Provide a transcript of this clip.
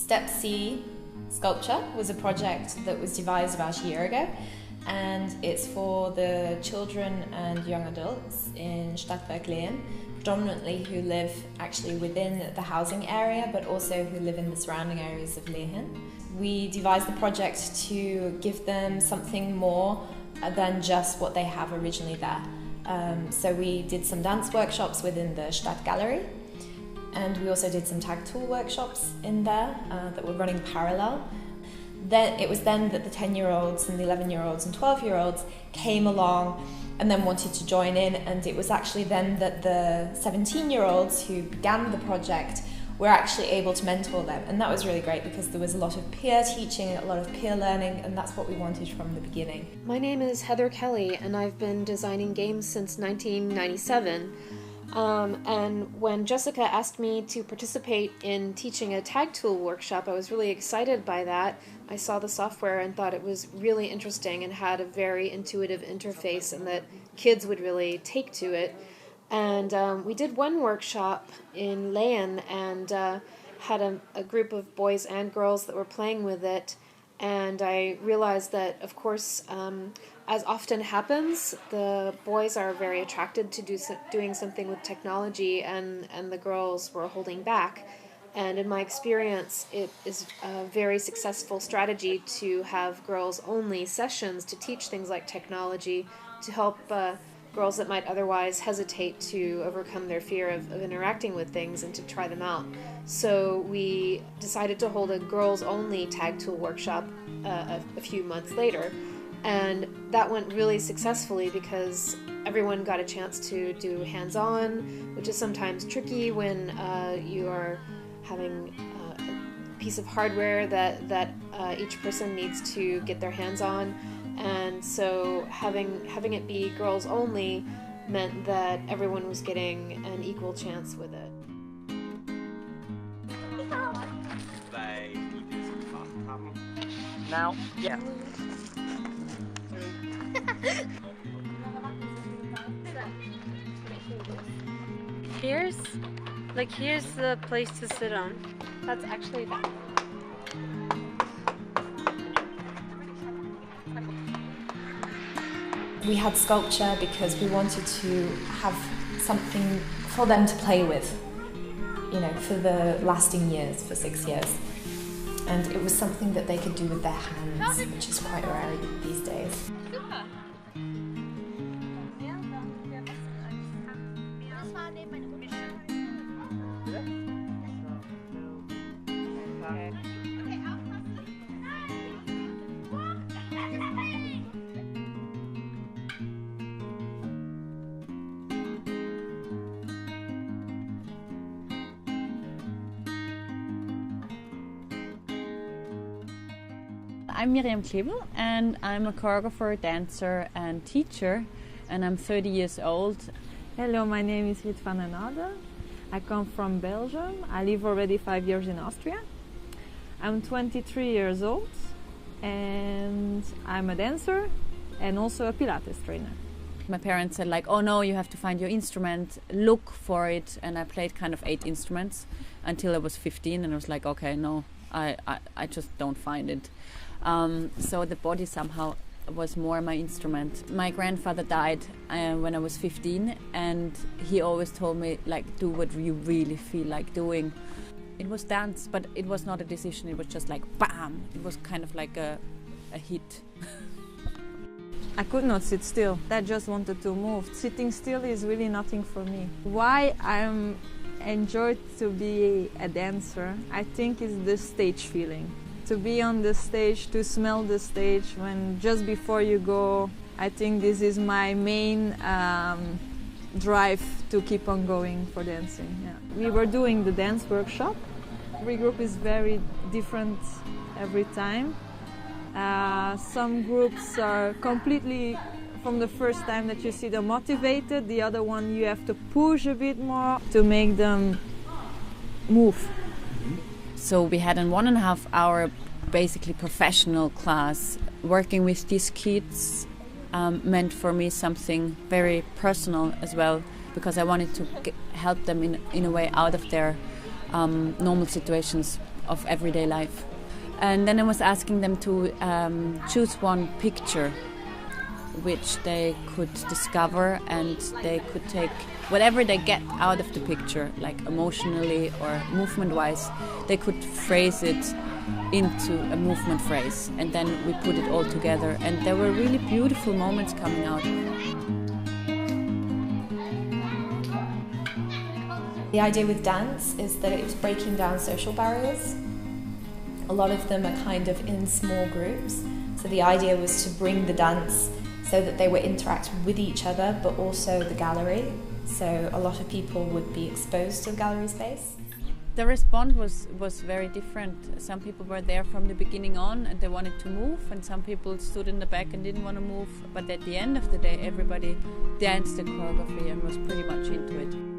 Step C sculpture was a project that was devised about a year ago, and it's for the children and young adults in Stadtwerk Lehen, predominantly who live actually within the housing area, but also who live in the surrounding areas of Lehen. We devised the project to give them something more than just what they have originally there. So we did some dance workshops within the Stadtgalerie, and we also did some tag tool workshops in there that were running parallel. Then it was then that the 10-year-olds and the 11-year-olds and 12-year-olds came along and then wanted to join in, and it was actually then that the 17-year-olds who began the project were actually able to mentor them, and that was really great because there was a lot of peer teaching, a lot of peer learning, and that's what we wanted from the beginning. My name is Heather Kelly, and I've been designing games since 1997. And when Jessica asked me to participate in teaching a tag tool workshop, I was really excited by that. I saw the software and thought it was really interesting and had a very intuitive interface and that kids would really take to it. And we did one workshop in Lehen and had a group of boys and girls that were playing with it. And I realized that, of course, as often happens, the boys are very attracted to doing something with technology, and the girls were holding back. And in my experience, it is a very successful strategy to have girls-only sessions to teach things like technology, to help girls that might otherwise hesitate to overcome their fear of interacting with things and to try them out. So we decided to hold a girls-only tag tool workshop a few months later, and that went really successfully because everyone got a chance to do hands-on, which is sometimes tricky when you are having a piece of hardware that each person needs to get their hands on. And so having it be girls only meant that everyone was getting an equal chance with it. Now, yeah. Here's the place to sit on. That's actually that. We had sculpture because we wanted to have something for them to play with, you know, for the lasting years, for 6 years. And it was something that they could do with their hands, which is quite rare these days. I'm Miriam Klebel, and I'm a choreographer, dancer and teacher, and I'm 30 years old. Hello, my name is Rit van den Ade. I come from Belgium. I live already 5 years in Austria. I'm 23 years old and I'm a dancer and also a Pilates trainer. My parents said like, oh no, you have to find your instrument, look for it, and I played kind of 8 instruments until I was 15, and I was like, okay, no, I just don't find it. So the body somehow was more my instrument. My grandfather died when I was 15, and he always told me, like, do what you really feel like doing. It was dance, but it was not a decision. It was just like, bam! It was kind of like a hit. I could not sit still. I just wanted to move. Sitting still is really nothing for me. Why I'm enjoyed to be a dancer, I think, is the stage feeling. To be on the stage, to smell the stage when just before you go, I think this is my main drive to keep on going for dancing. Yeah. We were doing the dance workshop. Every group is very different every time. Some groups are completely, from the first time that you see them, motivated. The other one you have to push a bit more to make them move. So we had a 1.5 hour basically professional class. Working with these kids meant for me something very personal as well, because I wanted to help them in a way out of their normal situations of everyday life. And then I was asking them to choose one picture which they could discover, and they could take whatever they get out of the picture, like emotionally or movement-wise, they could phrase it into a movement phrase, and then we put it all together, and there were really beautiful moments coming out. The idea with dance is that it's breaking down social barriers. A lot of them are kind of in small groups, so the idea was to bring the dance so that they were interacting with each other but also the gallery, so a lot of people would be exposed to the gallery space. The response was very different. Some people were there from the beginning on and they wanted to move, and some people stood in the back and didn't want to move, but at the end of the day everybody danced the choreography and was pretty much into it.